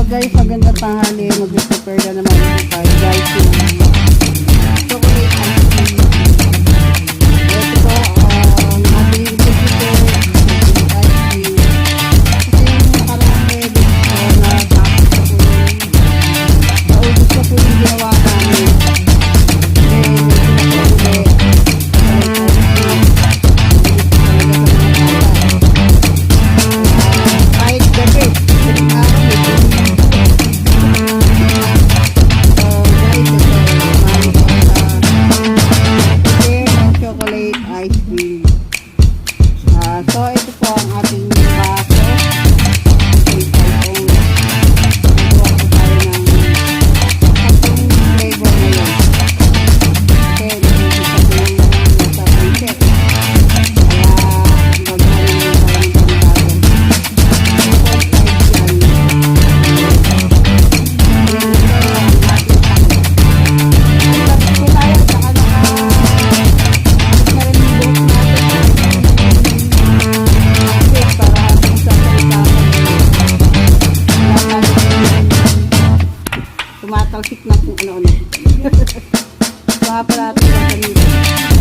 guys, magandang tanghali. Mag-prepare na naman tayo guys yung chocolate ice cream. Ito po, nabili ko dito chocolate ice cream. Kasi yung nakarang ready ko na tapos ko po naubos ko po yung ginawa namin. Then, pinapaulit. Kahit gabi, yung araw may chocolate ice cream. So ito po ang ating baso. Magawa po tayo ng tatlong flavor ngayon. Kasi nasa princess. Kaya gagawin mo tayo ng panibago. Tumatalsik na kung ano-ano. Mga pala ito sa kanila.